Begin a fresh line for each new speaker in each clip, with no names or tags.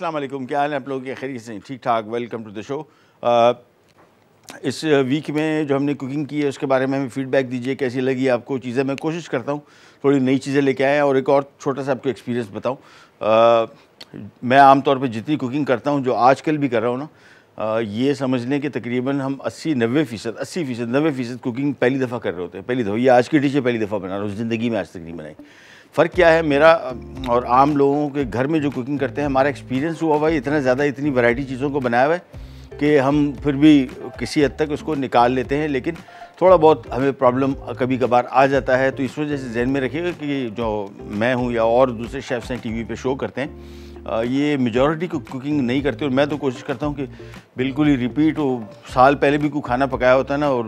अस्सलाम वालेकुम, क्या हाल है आप लोगों के? खैरियत से? ठीक ठाक। Welcome to the show. इस वीक में जो हमने कुकिंग की है उसके बारे में हमें फीडबैक दीजिए, कैसी लगी आपको चीज़ें। मैं कोशिश करता हूँ थोड़ी नई चीज़ें लेके आएँ और एक और छोटा सा आपको एक्सपीरियंस बताऊँ। मैं आमतौर पे जितनी कुकिंग करता हूँ, जो आजकल भी कर रहा हूँ ना, ये समझ लें कि तकरीबन हम 80-90% कुकिंग पहली दफ़ा कर रहे होते हैं। पहली दफ़ा, ये आज की डिश पहली दफ़ा बना रहा हूँ, ज़िंदगी में आज तक नहीं बनाई। फ़र्क क्या है मेरा और आम लोगों के घर में जो कुकिंग करते हैं, हमारा एक्सपीरियंस हुआ भाई इतना ज़्यादा, इतनी वैरायटी चीज़ों को बनाया हुआ है कि हम फिर भी किसी हद तक उसको निकाल लेते हैं, लेकिन थोड़ा बहुत हमें प्रॉब्लम कभी कभार आ जाता है। तो इस वजह से ज़हन में रखिएगा कि जो मैं हूँ या और दूसरे शेफ्स हैं टीवी पे शो करते हैं, ये मेजॉरिटी कुकिंग नहीं करते। और मैं तो कोशिश करता हूँ कि बिल्कुल ही रिपीट हो। साल पहले भी कोई खाना पकाया होता है ना और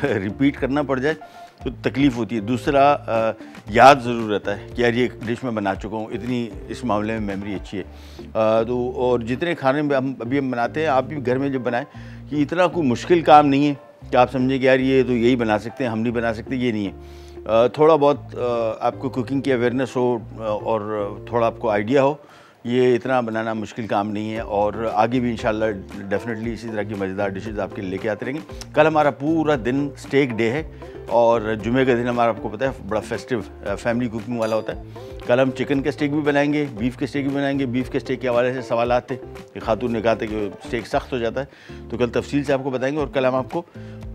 रिपीट करना पड़ जाए तो तकलीफ़ होती है। दूसरा, याद ज़रूर रहता है कि यार ये डिश मैं बना चुका हूँ, इतनी इस मामले में मेमोरी अच्छी है। तो और जितने खाने में हम बनाते हैं, आप भी घर में जब बनाएं, कि इतना कोई मुश्किल काम नहीं है कि आप समझें कि यार ये तो यही बना सकते हैं, हम नहीं बना सकते, ये नहीं है। थोड़ा बहुत आपको कुकिंग की अवेयरनेस हो और थोड़ा आपको आइडिया हो, ये इतना बनाना मुश्किल काम नहीं है। और आगे भी इंशाल्लाह डेफिनेटली इसी तरह की मज़ेदार डिशेज़ आपके लेके आते रहेंगे। कल हमारा पूरा दिन स्टेक डे है और जुमे का दिन हमारा, आपको पता है, बड़ा फेस्टिव फैमिली कुकिंग वाला होता है। कल हम चिकन के स्टेक भी बनाएंगे, बीफ के स्टेक भी बनाएंगे। बीफ के स्टेक के हवाले से सवाल थे कि खातून ने कहा था कि स्टेक सख्त हो जाता है, तो कल तफसील से आपको बताएंगे। और कल हम आपको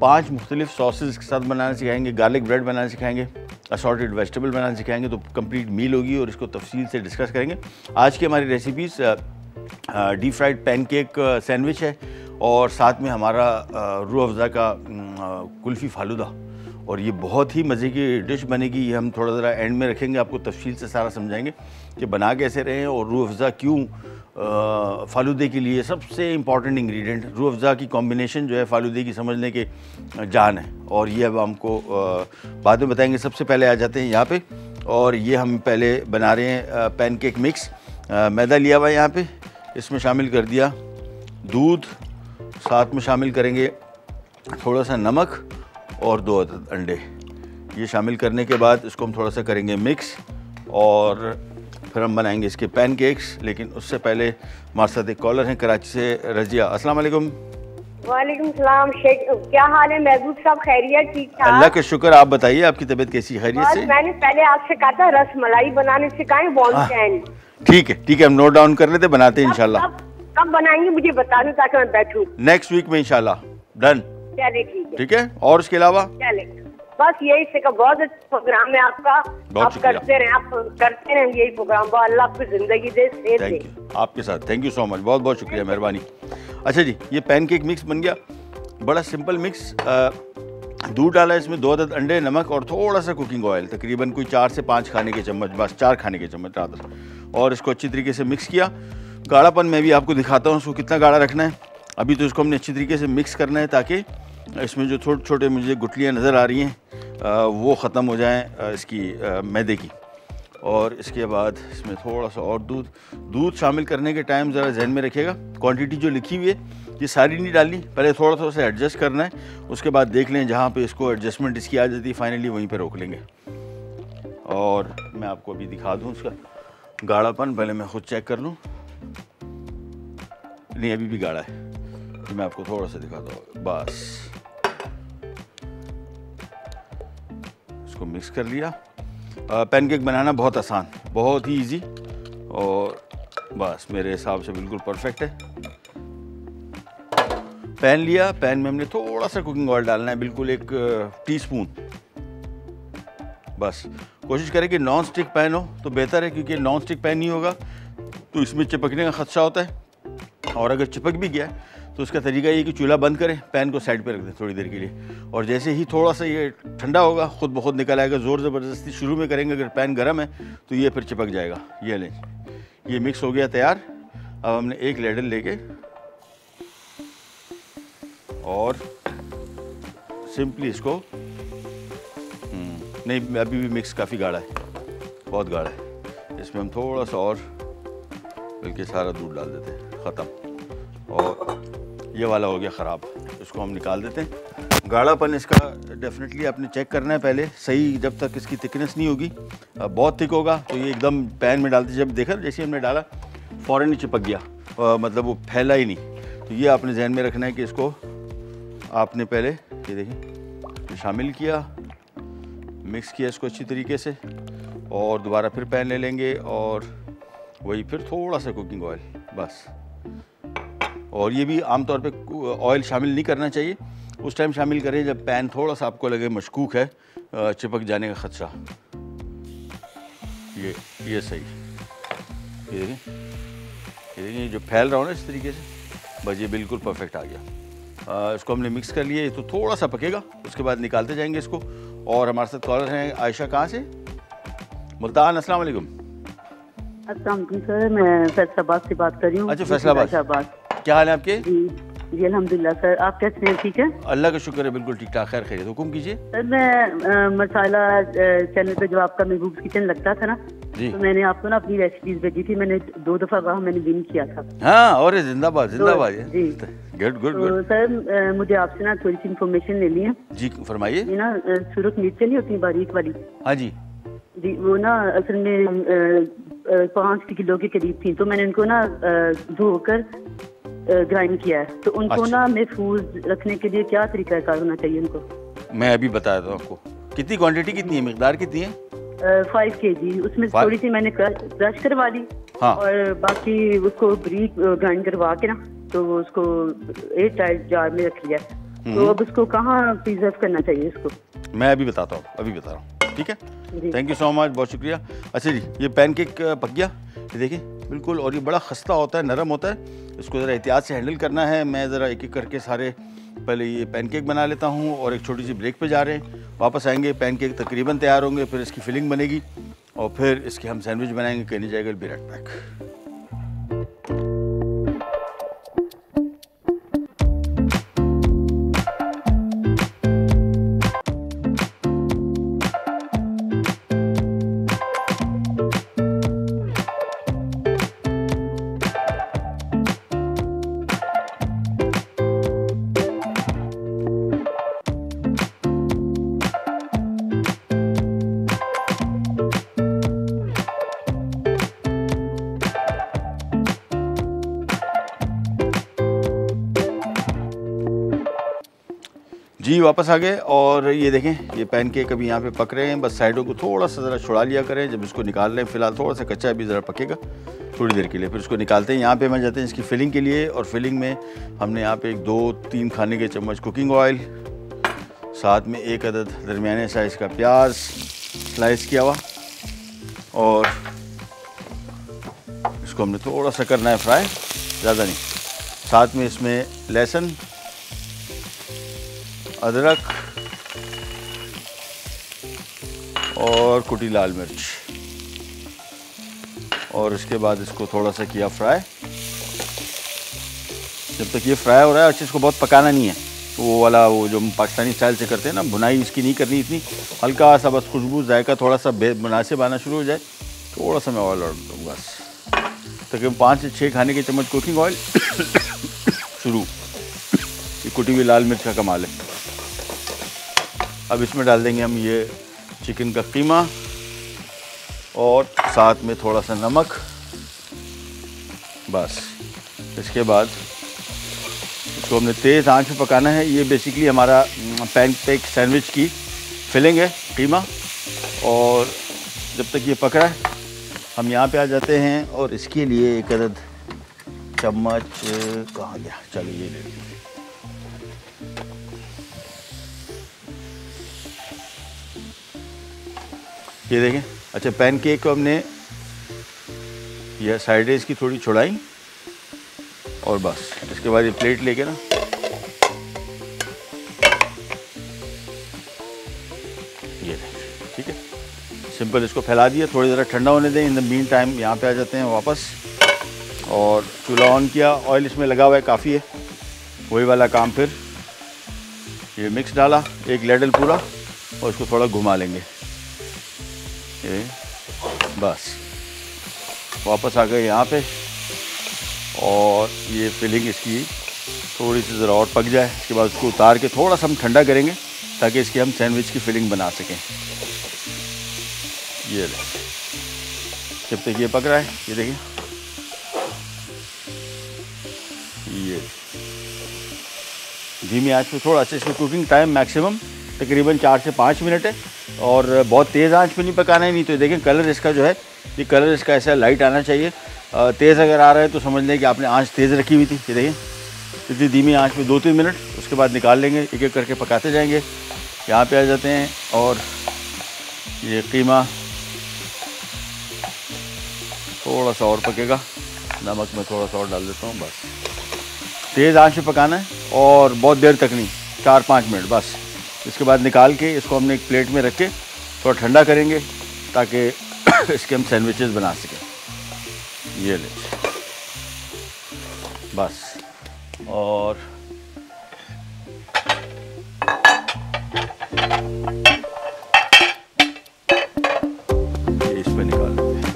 5 मुख्तलिफ सॉसेस के साथ बनाना सिखाएंगे, गार्लिक ब्रेड बनाना सिखाएंगे, असॉर्टेड वेजिटेबल बनाना सिखाएंगे। तो कंप्लीट मील होगी और इसको तफसील से डिस्कस करेंगे। आज की हमारी recipes deep fried pancake sandwich है और साथ में हमारा रूह अफ़ज़ा का कुल्फ़ी फालूदा। और ये बहुत ही मज़े की डिश बनेगी। ये हम थोड़ा ज़रा एंड में रखेंगे, आपको तफसील से सारा समझाएंगे कि बना कैसे रहे हैं। और रूह अफ़ज़ा क्यों फालूदे के लिए सबसे इम्पॉर्टेंट इंग्रेडिएंट, रूह अफ़ज़ा की कॉम्बिनेशन जो है फालूदे की समझने के जान है। और ये अब हमको बाद में बताएंगे। सबसे पहले आ जाते हैं यहाँ पे, और ये हम पहले बना रहे हैं पैनकेक मिक्स। मैदा लिया हुआ है यहाँ पे, इसमें शामिल कर दिया दूध, साथ में शामिल करेंगे थोड़ा सा नमक और 2 अदद अंडे। ये शामिल करने के बाद इसको हम थोड़ा सा करेंगे मिक्स और फिर हम बनाएंगे इसके पैनकेक्स। लेकिन उससे पहले हमारे साथ एक कॉलर हैं कराची से, रजिया। अस्सलाम वालेकुम।
वालेकुम सलाम शेख, क्या हाल है महबूब साहब? खैरियत? ठीक ठाक,
अल्लाह का शुक्र। आप बताइए, आपकी तबीयत कैसी? खैरियत से?
मैंने पहले आपसे कहा था रस मलाई बनाने सिखाएं, बॉन्ड।
ठीक है, हम नोट डाउन कर लेते, बनाते हैं इंशाल्लाह।
कब बनाएंगे मुझे बता दो ताकि मैं बैठूं।
नेक्स्ट वीक में इंशाल्लाह। डन?
चले ठीक है।
और उसके अलावा
चले, बस यही से का बहुत अच्छा प्रोग्राम है आपका। आप करते रहें यही प्रोग्राम। अल्लाह आपको जिंदगी दे, सेहत दे।
आपके साथ। थैंक यू सो मच, बहुत बहुत शुक्रिया, मेहरबानी। अच्छा जी, ये पैनकेक मिक्स बन गया, बड़ा सिंपल मिक्स। दूध डाला इसमें, 2 अदद अंडे, नमक और थोड़ा सा कुकिंग ऑयल, तकरीबन कोई 4 से 5 खाने के चम्मच, बस 4 खाने के चम्मच रादर। और इसको अच्छी तरीके से मिक्स किया। गाढ़ापन मैं भी आपको दिखाता हूँ उसको कितना गाढ़ा रखना है। अभी तो इसको हमने अच्छी तरीके से मिक्स करना है ताकि इसमें जो छोटे छोटे मुझे गुठलियाँ नज़र आ रही हैं वो ख़त्म हो जाएं इसकी मैदे की। और इसके बाद इसमें थोड़ा सा और दूध शामिल करने के टाइम ज़रा जहन में रखिएगा, क्वांटिटी जो लिखी हुई है ये सारी नहीं डालनी, पहले थोड़ा सा एडजस्ट करना है। उसके बाद देख लें जहाँ पे इसको एडजस्टमेंट इसकी आ जाती है, फाइनली वहीं पे रोक लेंगे। और मैं आपको अभी दिखा दूँ उसका गाढ़ापन, पहले मैं ख़ुद चेक कर लूँ। नहीं, अभी भी गाढ़ा है, तो मैं आपको थोड़ा सा दिखाता हूँ। बस इसको मिक्स कर लिया। पैनकेक बनाना बहुत आसान, बहुत ही इजी, और बस मेरे हिसाब से बिल्कुल परफेक्ट है। पैन लिया, पैन में हमने थोड़ा सा कुकिंग ऑयल डालना है, बिल्कुल 1 टीस्पून। बस कोशिश करें कि नॉन स्टिक पैन हो तो बेहतर है, क्योंकि नॉन स्टिक पैन नहीं होगा तो इसमें चिपकने का खदशा होता है। और अगर चिपक भी गया तो उसका तरीका ये कि चूल्हा बंद करें, पैन को साइड पे रख दें थोड़ी देर के लिए, और जैसे ही थोड़ा सा ये ठंडा होगा खुद ब खुद निकल आएगा। ज़ोर ज़बरदस्ती शुरू में करेंगे अगर पैन गर्म है तो ये फिर चिपक जाएगा। ये लें, ये मिक्स हो गया तैयार। अब हमने एक लेडल लेके और सिंपली इसको नहीं, अभी भी मिक्स काफ़ी गाढ़ा है, बहुत गाढ़ा है। इसमें हम थोड़ा सा और बल्कि सारा दूध डाल देते हैं, ख़त्म। और ये वाला हो गया ख़राब, इसको हम निकाल देते हैं। गाढ़ापन इसका डेफिनेटली आपने चेक करना है पहले सही, जब तक इसकी थिकनेस नहीं होगी। बहुत थिक होगा तो ये एकदम पैन में डालते, जब देखा जैसे हमने डाला फ़ौरन ही चिपक गया, मतलब वो फैला ही नहीं। तो ये आपने जहन में रखना है कि इसको आपने पहले ये देखें शामिल किया, मिक्स किया इसको अच्छी तरीके से, और दोबारा फिर पैन ले लेंगे और वही फिर थोड़ा सा कुकिंग ऑयल बस। और ये भी आमतौर पे ऑयल शामिल नहीं करना चाहिए, उस टाइम शामिल करें जब पैन थोड़ा सा आपको लगे मशकूक है, चिपक जाने का ख़दशा। ये सही, ये देखिए जो फैल रहा हो ना इस तरीके से, बस ये बिल्कुल परफेक्ट आ गया। इसको हमने मिक्स कर लिया, तो थोड़ा सा पकेगा, उसके बाद निकालते जाएंगे इसको। और हमारे साथ कॉलर हैं आयशा, कहाँ से? मुल्तान। अस्सलाम वालेकुम।
अस्सलाम वालेकुम सर, मैं फैसलाबाद से बात कर रही हूँ।
अच्छा, फैसलाबाद। क्या हाल है आपके?
जी अल्हम्दुलिल्लाह सर, आप कैसे हैं? ठीक है,
अल्लाह का शुक्र है, बिल्कुल ठीक ठाक, खैर खैरियत। हुक्म कीजिए।
सर मैं मसाला चैनल पे जो आपका महबूब किचन लगता था ना, तो मैंने आपको ना अपनी रेसिपीज भेजी थी, मैंने 2 दफ़ा वहाँ मैंने विन किया था।
हाँ, और जिंदाबाद जिंदाबाद।
जी
गुड गुड
गुड। सर मुझे आपसे ना थोड़ी सी इन्फॉर्मेशन लेनी है।
जी फरमाइए।
ये ना सुरख मिर्चें नहीं होती बारीक वाली?
हाँ जी
जी, वो ना असल में 5 किलो के करीब थी, तो मैंने उनको ना धोकर ग्राइंड किया है। तो उनको
अच्छा।
ना महफूज रखने के लिए क्या तरीका कार होना चाहिए उनको?
मैं अभी बताता हूँ आपको। कितनी क्वांटिटी कितनी है, मिकदार कितनी है?
5 kg। उसमें थोड़ी सी मैंने क्रश करवा ली।
हाँ।
और बाकी उसको ब्रीक ग्राइंड करवा के ना, तो उसको एयर टाइट जार में रख लिया। तो अब उसको कहाँ प्रिजर्व करना चाहिए इसको?
मैं अभी बताता हूँ, अभी बता रहा हूँ, ठीक है। थैंक यू सो मच, बहुत शुक्रिया। अच्छा जी, ये पैनकेक पक गया, ये देखिए बिल्कुल, और ये बड़ा खस्ता होता है, नरम होता है, इसको ज़रा एहतियात से हैंडल करना है। मैं ज़रा एक एक करके सारे पहले ये पैनकेक बना लेता हूँ, और एक छोटी सी ब्रेक पे जा रहे हैं, वापस आएंगे, पैनकेक तकरीबन तैयार होंगे, फिर इसकी फिलिंग बनेगी और फिर इसके हम सैंडविच बनाएंगे। कहने जाएगा बी राइट बैक। जी वापस आ गए, और ये देखें ये पैनकेक अभी यहाँ पे पक रहे हैं, बस साइडों को थोड़ा सा ज़रा छुड़ा लिया करें जब इसको निकाल रहे हैं। फ़िलहाल थोड़ा सा कच्चा अभी ज़रा पकेगा थोड़ी देर के लिए, फिर इसको निकालते हैं। यहाँ पे मैं जाते हैं इसकी फिलिंग के लिए, और फिलिंग में हमने यहाँ पे 2-3 खाने के चम्मच कुकिंग ऑयल, साथ में 1 अदद दरमियाने साइज़ का प्याज स्लाइस किया हुआ, और इसको हमने थोड़ा सा करना है फ्राई, ज़्यादा नहीं। साथ में इसमें लहसुन, अदरक और कुटी लाल मिर्च, और इसके बाद इसको थोड़ा सा किया फ्राई। जब तक ये फ्राई हो रहा है, अच्छे इसको बहुत पकाना नहीं है, वो वाला वो जो हम पाकिस्तानी स्टाइल से करते हैं ना, भुनाई इसकी नहीं करनी इतनी, हल्का सा बस खुशबू जायका थोड़ा सा मुनासिब आना शुरू हो जाए, थोड़ा सा मैं ऑयल और बस तकरीबन 5 से 6 खाने के चम्मच कुकिंग ऑयल शुरू। ये कुटी हुई लाल मिर्च का कमाल है। अब इसमें डाल देंगे हम ये चिकन का कीमा, और साथ में थोड़ा सा नमक, बस। इसके बाद इसको हमने तेज़ आंच पे पकाना है। ये बेसिकली हमारा पैनकेक सैंडविच की फिलिंग है, कीमा। और जब तक ये पक रहा है, हम यहाँ पे आ जाते हैं, और इसके लिए 1 अदद चम्मच कहाँ गया, चलिए ये ले लीजिए। ये देखें, अच्छा पैनकेक को हमने ये साइडें इसकी थोड़ी छुड़ाई, और बस इसके बाद ये प्लेट लेके ना ये ठीक है, सिंपल इसको फैला दिया, थोड़ी ज़रा ठंडा होने दें। इन द मीन टाइम यहाँ पे आ जाते हैं वापस, और चूल्हा ऑन किया, ऑयल इसमें लगा हुआ है, काफ़ी है, वही वाला काम। फिर ये मिक्स डाला 1 लैडल पूरा, और इसको थोड़ा घुमा लेंगे, ये बस। वापस आ गए यहाँ पे, और ये फिलिंग इसकी थोड़ी सी ज़रा और पक जाए, इसके बाद उसको उतार के थोड़ा सा हम ठंडा करेंगे, ताकि इसकी हम सैंडविच की फिलिंग बना सकें। ये जब तक ये पक रहा है, ये देखिए ये धीमी आंच पे थोड़ा अच्छा। इसमें कुकिंग टाइम मैक्सिमम तकरीबन 4 से 5 मिनट है और बहुत तेज़ आंच पे नहीं पकाना है, नहीं तो देखें कलर इसका जो है, ये कलर इसका ऐसा लाइट आना चाहिए। तेज़ अगर आ रहा है तो समझ लें कि आपने आंच तेज़ रखी हुई थी। ये देखें इतनी धीमी आंच पे 2-3 मिनट, उसके बाद निकाल लेंगे, एक एक करके पकाते जाएंगे। यहाँ पे आ जाते हैं और ये कीमा थोड़ा सा और पकेगा, नमक में थोड़ा सा और डाल देता हूँ। बस तेज़ आंच पे पकाना है और बहुत देर तक नहीं, 4-5 मिनट बस। इसके बाद निकाल के इसको हमने एक प्लेट में रख के थोड़ा ठंडा करेंगे ताकि इसके हम सैंडविचेस बना सकें। ये ले बस। और ये इसमें निकाल देंगे।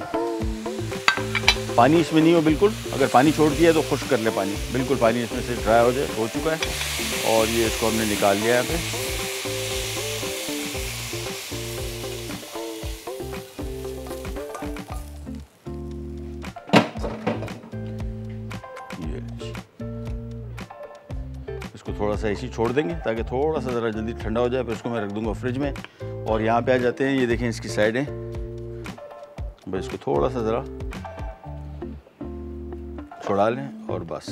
पानी इसमें नहीं हो बिल्कुल, अगर पानी छोड़ दिया तो खुश्क कर ले पानी, बिल्कुल पानी इसमें से ड्राई हो जाए, हो चुका है। और ये इसको हमने निकाल लिया यहाँ पे। इसको थोड़ा सा ऐसे ही छोड़ देंगे ताकि थोड़ा सा ज़रा जल्दी ठंडा हो जाए, फिर इसको मैं रख दूंगा फ्रिज में। और यहाँ पे आ जाते हैं, ये देखें इसकी साइडें, बस इसको थोड़ा सा ज़रा छुड़ा लें और बस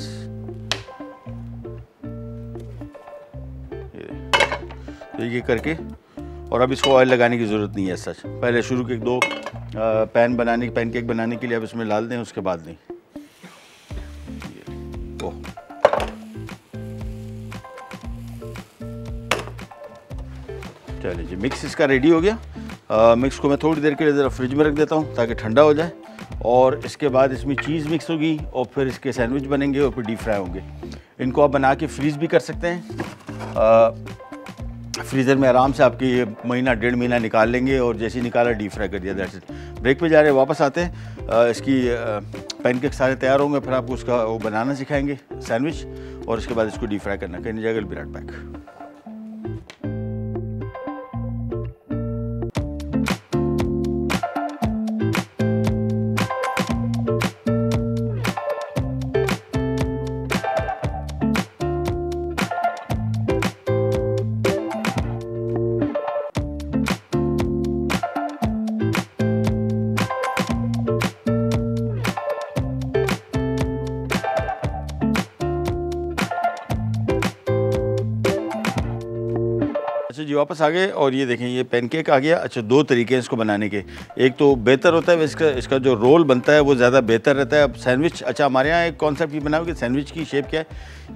ये करके। और अब इसको ऑयल लगाने की ज़रूरत नहीं है सच, पहले शुरू के 2 पैनकेक बनाने के लिए अब इसमें डाल दें, उसके बाद नहीं। चलिए जी, मिक्स इसका रेडी हो गया। मिक्स को मैं थोड़ी देर के लिए ज़रा फ्रिज में रख देता हूँ ताकि ठंडा हो जाए। और इसके बाद इसमें चीज़ मिक्स होगी और फिर इसके सैंडविच बनेंगे और फिर डीप फ्राई होंगे। इनको आप बना के फ्रीज़ भी कर सकते हैं, फ्रीज़र में आराम से आपके ये महीना 1.5 महीना निकाल लेंगे और जैसे ही निकाला डीप फ्राई कर दिया, दैट्स इट। ब्रेक पे जा रहे हैं, वापस आते हैं। इसकी पैनकेक सारे तैयार होंगे, फिर आपको उसका वो बनाना सिखाएंगे सैंडविच, और इसके बाद इसको डीप फ्राई करना। कहीं नहीं जाएगा, विल बी राइट बैक। अच्छा जी, वापस आ गए और ये देखें ये पैनकेक आ गया। अच्छा, 2 तरीके हैं इसको बनाने के। एक तो बेहतर होता है इसका जो रोल बनता है वो ज़्यादा बेहतर रहता है। अब सैंडविच, अच्छा हमारे यहाँ एक कॉन्सेप्ट ये बना हुआ कि सैंडविच की शेप क्या है,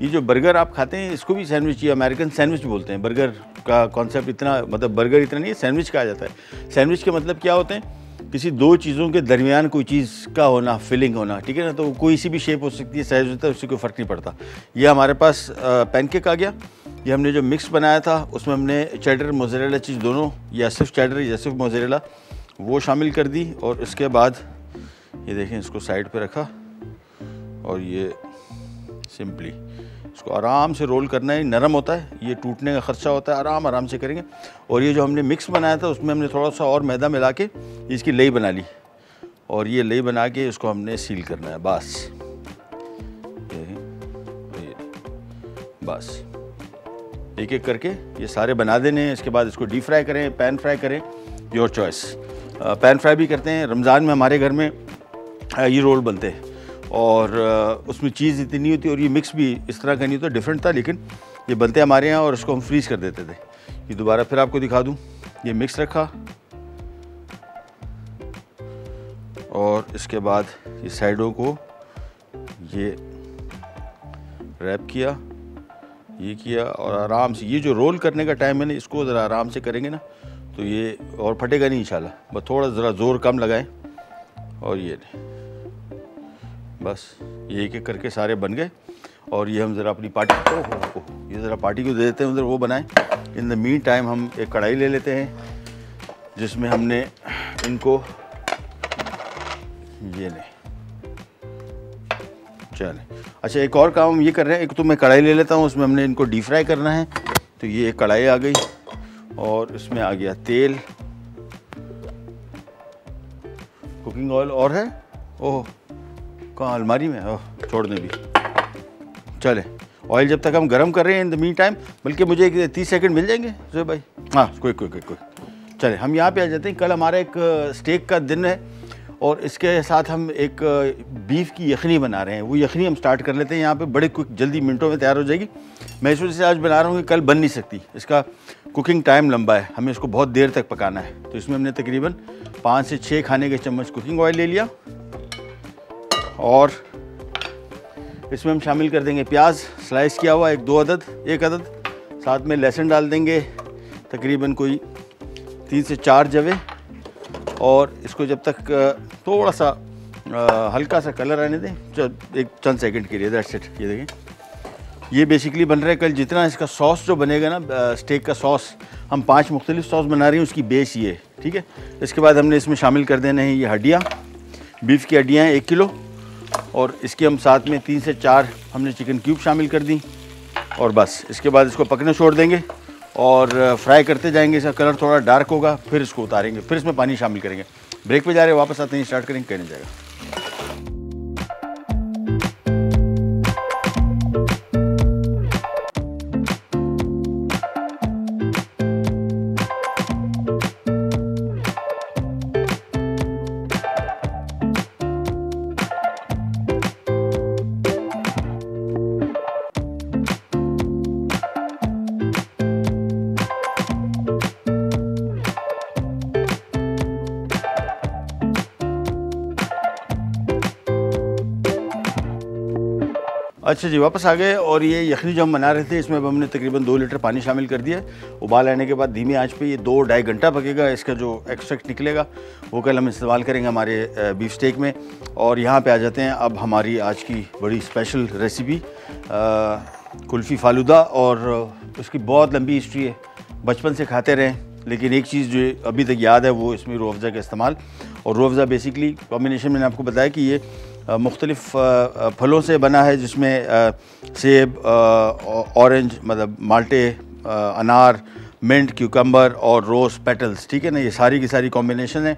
ये जो बर्गर आप खाते हैं इसको भी सैंडविच या अमेरिकन सैंडविच बोलते हैं। बर्गर का कॉन्सेप्ट इतना, मतलब बर्गर इतना नहीं है, सैंडविच कहा जाता है। सैंडविच के मतलब क्या होते हैं, किसी 2 चीज़ों के दरमियान कोई चीज़ का होना, फिलिंग होना, ठीक है ना। तो कोई सी भी शेप हो सकती है, साइज होता है, उससे कोई फ़र्क नहीं पड़ता। ये हमारे पास पैनकेक आ गया। ये हमने जो मिक्स बनाया था उसमें हमने चेडर मोज़रेला चीज़ दोनों, या सिर्फ चेडर या सिर्फ मोज़रेला, वो शामिल कर दी। और इसके बाद ये देखें इसको साइड पे रखा और ये सिंपली इसको आराम से रोल करना है। नरम होता है, ये टूटने का ख़दशा होता है, आराम से करेंगे। और ये जो हमने मिक्स बनाया था उसमें हमने थोड़ा सा और मैदा मिला के इसकी लई बना ली, और ये लई बना के इसको हमने सील करना है। बस एक एक करके ये सारे बना देने हैं। इसके बाद इसको डीप फ्राई करें, पैन फ्राई करें, योर चॉइस। पैन फ्राई भी करते हैं। रमज़ान में हमारे घर में ये रोल बनते हैं और उसमें चीज़ इतनी नहीं होती और ये मिक्स भी इस तरह का नहीं होता, डिफरेंट था, लेकिन ये बनते हमारे यहाँ और इसको हम फ्रीज़ कर देते थे। ये दोबारा फिर आपको दिखा दूँ, ये मिक्स रखा और इसके बाद ये साइडों को ये रैप किया, ये किया, और आराम से ये जो रोल करने का टाइम है ना, इसको ज़रा आराम से करेंगे ना तो ये और फटेगा नहीं इंशाल्लाह। बस थोड़ा ज़रा ज़ोर कम लगाएं और ये बस ये एक एक करके सारे बन गए। और ये हम ज़रा अपनी पार्टी ये ज़रा पार्टी को दे देते हैं, उधर वो बनाएं। इन द मीन टाइम हम एक कढ़ाई ले लेते हैं जिसमें हमने इनको ये लें। चलें, अच्छा एक और काम हम ये कर रहे हैं, एक तो मैं कढ़ाई ले लेता हूँ, उसमें हमने इनको डीप फ्राई करना है। तो ये एक कढ़ाई आ गई और इसमें आ गया तेल, कुकिंग ऑयल और है, ओह कहाँ अलमारी में, ओह छोड़ दें भी। चले, ऑयल जब तक हम गर्म कर रहे हैं इन द मीन टाइम, बल्कि मुझे 30 सेकंड मिल जाएंगे जोएब भाई? हाँ, कोई चले हम यहाँ पे आ जाते हैं। कल हमारा एक स्टेक का दिन है और इसके साथ हम एक बीफ की यखनी बना रहे हैं। वो यखनी हम स्टार्ट कर लेते हैं यहाँ पे, बड़े क्विक, जल्दी मिनटों में तैयार हो जाएगी। मैं इस वजह से आज बना रहा हूँ कि कल बन नहीं सकती, इसका कुकिंग टाइम लंबा है, हमें इसको बहुत देर तक पकाना है। तो इसमें हमने तकरीबन 5 से 6 खाने के चम्मच कुकिंग ऑयल ले लिया और इसमें हम शामिल कर देंगे प्याज स्लाइस किया हुआ, एक अदद, साथ में लहसुन डाल देंगे तकरीबन कोई 3 से 4 जवे, और इसको जब तक थोड़ा सा हल्का सा कलर आने दें, एक चंद सेकंड के लिए, दैट्स इट। ये देखें, ये बेसिकली बन रहा है। कल जितना इसका सॉस जो बनेगा ना, स्टेक का सॉस, हम 5 मुख्तलिफ सॉस बना रहे हैं, उसकी बेस ये है, ठीक है। इसके बाद हमने इसमें शामिल कर देने हैं ये हड्डियाँ, बीफ की हड्डियाँ हैं 1 किलो, और इसके हम साथ में 3 से 4 हमने चिकन क्यूब शामिल कर दी, और बस इसके बाद इसको पकने छोड़ देंगे और फ्राई करते जाएंगे। इसका कलर थोड़ा डार्क होगा, फिर इसको उतारेंगे, फिर इसमें पानी शामिल करेंगे। ब्रेक पे जा रहे हैं, वापस आते हैं, स्टार्ट करेंगे, कहने जाएगा। अच्छा जी, वापस आ गए और ये यखनी जो हम बना रहे थे इसमें अब हमने तकरीबन 2 लीटर पानी शामिल कर दिया है। उबाल आने के बाद धीमी आंच पे ये 2-2.5 घंटा पकेगा। इसका जो एक्सट्रैक्ट निकलेगा वो कल हम इस्तेमाल करेंगे हमारे बीफ स्टेक में। और यहाँ पे आ जाते हैं अब हमारी आज की बड़ी स्पेशल रेसिपी कुल्फ़ी फालूदा। और उसकी बहुत लंबी हिस्ट्री है, बचपन से खाते रहें, लेकिन एक चीज़ जो अभी तक याद है वो इसमें रूह अफ़ज़ा का इस्तेमाल। और रूह अफ़ज़ा बेसिकली कॉम्बिनेशन मैंने आपको बताया कि ये मुख्तलिफ़ फलों से बना है, जिसमें सेब, ऑरेंज मतलब माल्टे, अनार, मिंट, क्यूकम्बर और रोज़ पेटल्स, ठीक है ना। ये सारी की सारी कॉम्बिनेशन है।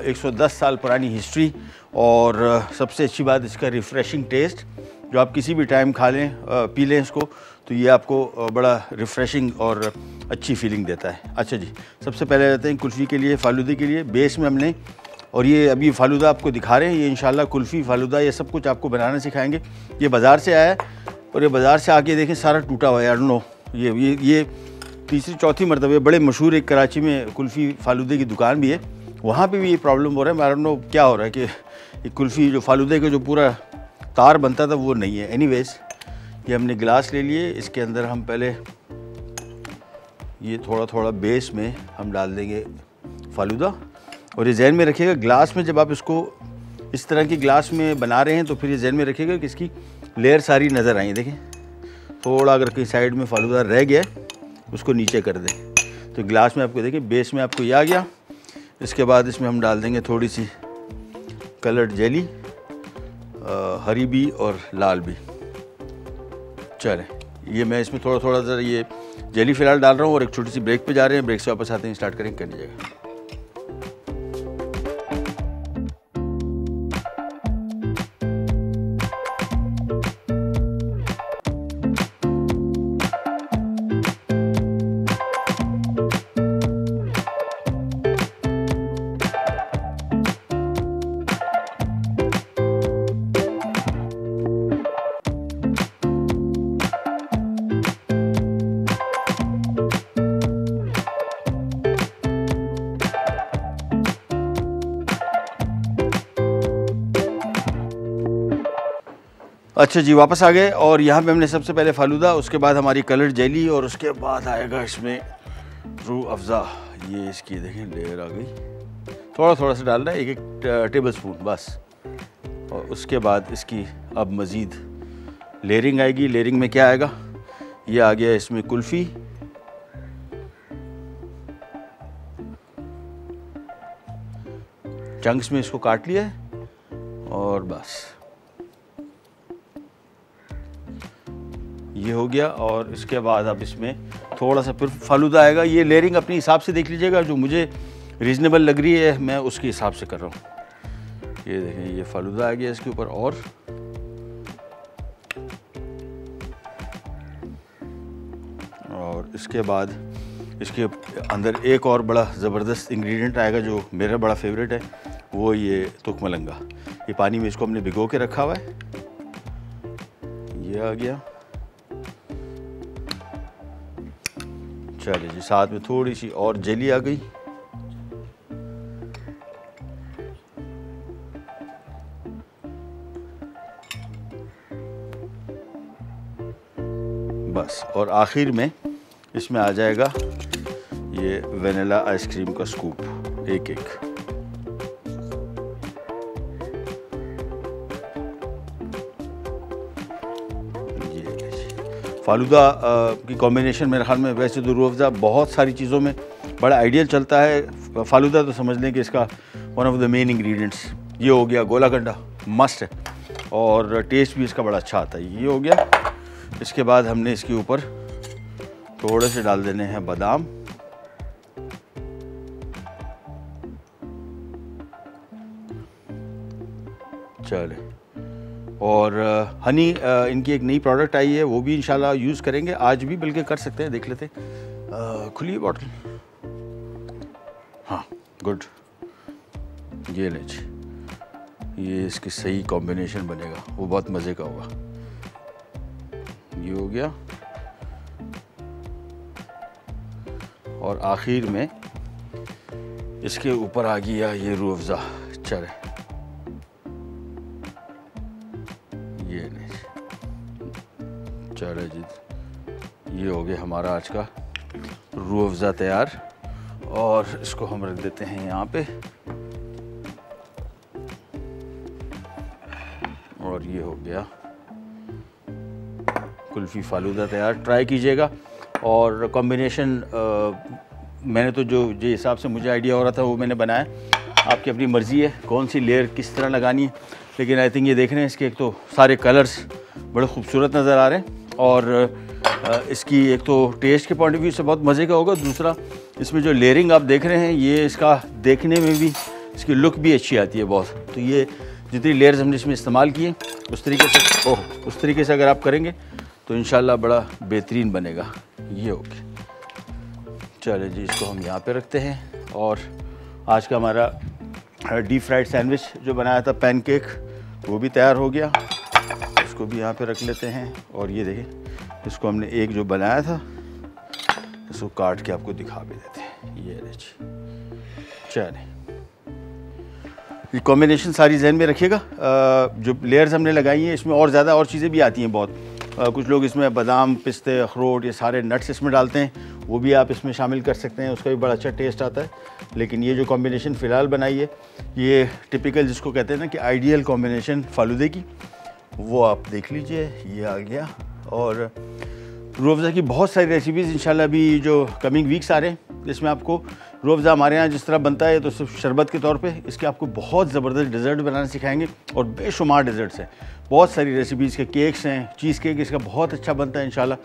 110 साल पुरानी हिस्ट्री, और सबसे अच्छी बात इसका रिफ़्रेशिंग टेस्ट, जो आप किसी भी टाइम खा लें, पी लें इसको, तो ये आपको बड़ा रिफ़्रेशिंग और अच्छी फीलिंग देता है। अच्छा जी, सबसे पहले जाते हैं कुल्फ़ी के लिए, फालूदे के लिए। बेस में हमने, और ये अभी फालूदा आपको दिखा रहे हैं, ये इंशाल्लाह कुल्फ़ी फालूदा ये सब कुछ आपको बनाना सिखाएंगे। ये बाज़ार से आया है, और ये बाज़ार से आके देखें सारा टूटा हुआ है, आई डोंट नो, ये तीसरी चौथी मरतबा। बड़े मशहूर एक कराची में कुल्फ़ी फालूदे की दुकान भी है, वहाँ पे भी ये प्रॉब्लम हो रहा है। आई डोंट नो क्या हो रहा है कि ये कुल्फ़ी जो फालूदे का जो पूरा तार बनता था वो नहीं है। एनीवेज़, ये हमने गिलास ले लिए, इसके अंदर हम पहले ये थोड़ा थोड़ा बेस में हम डाल देंगे फालूदा। और ये जहन में रखिएगा, ग्लास में जब आप इसको इस तरह की ग्लास में बना रहे हैं तो फिर ये जहन में रखिएगा कि इसकी लेयर सारी नज़र आई। देखें, थोड़ा अगर कहीं साइड में फालूदा रह गया उसको नीचे कर दें, तो ग्लास में आपको देखें बेस में आपको ये आ गया। इसके बाद इसमें हम डाल देंगे थोड़ी सी कलर्ड जेली, हरी भी और लाल भी। चलें, ये मैं इसमें थोड़ा थोड़ा सा ये जेली फ़िलहाल डाल रहा हूँ, और एक छोटी सी ब्रेक पे जा रहे हैं। ब्रेक से वापस आते हैं, स्टार्ट करेंगे, करने जाएगा। अच्छा जी, वापस आ गए, और यहाँ पे हमने सबसे पहले फालूदा, उसके बाद हमारी कलर्ड जेली, और उसके बाद आएगा इसमें रूह अफ़ज़ा। ये इसकी देखें लेयर आ गई, थोड़ा थोड़ा सा डाल रहा है, 1 टेबल स्पून बस। और उसके बाद इसकी अब मज़ीद लेयरिंग आएगी। लेयरिंग में क्या आएगा, ये आ गया इसमें कुल्फ़ी, चंक्स में इसको काट लिया है, और बस ये हो गया। और इसके बाद अब इसमें थोड़ा सा फिर फालूदा आएगा। ये लेयरिंग अपने हिसाब से देख लीजिएगा, जो मुझे रीज़नेबल लग रही है मैं उसके हिसाब से कर रहा हूँ। ये देखें, ये फालूदा आ गया इसके ऊपर, और और इसके बाद इसके अंदर एक और बड़ा ज़बरदस्त इंग्रेडिएंट आएगा जो मेरा बड़ा फेवरेट है, वो ये तुख मलंगा। ये पानी में इसको हमने भिगो के रखा हुआ है, ये आ गया। चलिए जी, साथ में थोड़ी सी और जेली आ गई। बस, और आखिर में इसमें आ जाएगा ये वेनिला आइसक्रीम का स्कूप, एक एक। फालूदा की कॉम्बिनेशन मेरे ख्याल में, वैसे तो रूह अफ़ज़ा बहुत सारी चीज़ों में बड़ा आइडियल चलता है, फालूदा तो समझ लें कि इसका one of the main ingredients. ये हो गया गोला गंडा, मस्ट है, और टेस्ट भी इसका बड़ा अच्छा आता है। ये हो गया। इसके बाद हमने इसके ऊपर थोड़े से डाल देने हैं बादाम, चले, और हनी इनकी एक नई प्रोडक्ट आई है, वो भी इंशाल्लाह यूज़ करेंगे, आज भी बल्कि कर सकते हैं, देख लेते हैं। खुली बॉटल, हाँ गुड, ये ले जी, ये इसकी सही कॉम्बिनेशन बनेगा, वो बहुत मज़े का होगा। ये हो गया, और आखिर में इसके ऊपर आ गया ये रूह अफ़ज़ा। चले, ये नहीं, चलो जी, ये हो गया हमारा आज का रूह अफ़ज़ा तैयार, और इसको हम रख देते हैं यहाँ पे। और ये हो गया कुल्फ़ी फालूदा तैयार। ट्राई कीजिएगा, और कॉम्बिनेशन मैंने तो जो हिसाब से मुझे आइडिया हो रहा था वो मैंने बनाया। आपकी अपनी मर्ज़ी है कौन सी लेयर किस तरह लगानी है, लेकिन आई थिंक ये देख रहे हैं इसके एक तो सारे कलर्स बड़े खूबसूरत नज़र आ रहे हैं, और इसकी एक तो टेस्ट के पॉइंट ऑफ व्यू से बहुत मज़े का होगा। दूसरा, इसमें जो लेयरिंग आप देख रहे हैं, ये इसका देखने में भी, इसकी लुक भी अच्छी आती है बहुत। तो ये जितनी लेयर्स हमने इसमें इस्तेमाल किए, उस तरीके से अगर आप करेंगे तो इंशाल्लाह बड़ा बेहतरीन बनेगा। ये हो गया। चलिए जी, इसको हम यहाँ पे रखते हैं, और आज का हमारा डीप फ्राइड सैंडविच जो बनाया था, पैनकेक, वो भी तैयार हो गया। इसको भी यहाँ पे रख लेते हैं, और ये देखिए, इसको हमने एक जो बनाया था, इसको काट के आपको दिखा भी देते हैं। ये जी, चलिए, ये कॉम्बिनेशन सारी जहन में रखिएगा। जो लेयर्स हमने लगाई हैं, इसमें और ज़्यादा और चीज़ें भी आती हैं बहुत। कुछ लोग इसमें बादाम, पिस्ते, अखरोट, ये सारे नट्स इसमें डालते हैं, वो भी आप इसमें शामिल कर सकते हैं, उसका भी बड़ा अच्छा टेस्ट आता है। लेकिन ये जो कॉम्बिनेशन फ़िलहाल बनाई है, ये टिपिकल जिसको कहते हैं ना कि आइडियल कॉम्बिनेशन फालूदे की, वो आप देख लीजिए। ये आ गया, और रूह अफ़ज़ा की बहुत सारी रेसिपीज़ इंशाल्लाह भी जो कमिंग वीक्स आ रहे हैं, जिसमें आपको रूह अफ़ज़ा हमारे यहाँ जिस तरह बनता है तो सिर्फ शरबत के तौर पे, इसके आपको बहुत ज़बरदस्त डेज़र्ट बनाना सिखाएंगे, और बेशुमार डेज़र्ट्स हैं, बहुत सारी रेसिपीज़ के केक्स हैं, चीज़ केक इसका बहुत अच्छा बनता है। इंशाल्लाह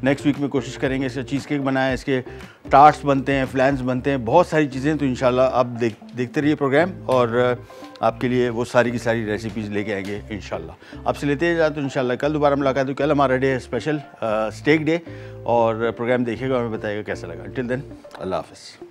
नेक्स्ट वीक में कोशिश करेंगे इसका चीज़ केक बनाएं, इसके टार्ट्स बनते हैं, फ्लैंस बनते हैं, बहुत सारी चीज़ें। तो इंशाल्लाह आप देखते रहिए प्रोग्राम, और आपके लिए वो सारी की सारी रेसिपीज़ लेके आएंगे इंशाल्लाह। आपसे लेते हैं तो इंशाल्लाह कल दोबारा मुलाकात हो। कल हमारा डे है स्पेशल स्टेक डे, और प्रोग्राम देखिएगा और हमें बताइएगा कैसा लगा। टिल देन, अल्लाह हाफ़िज़।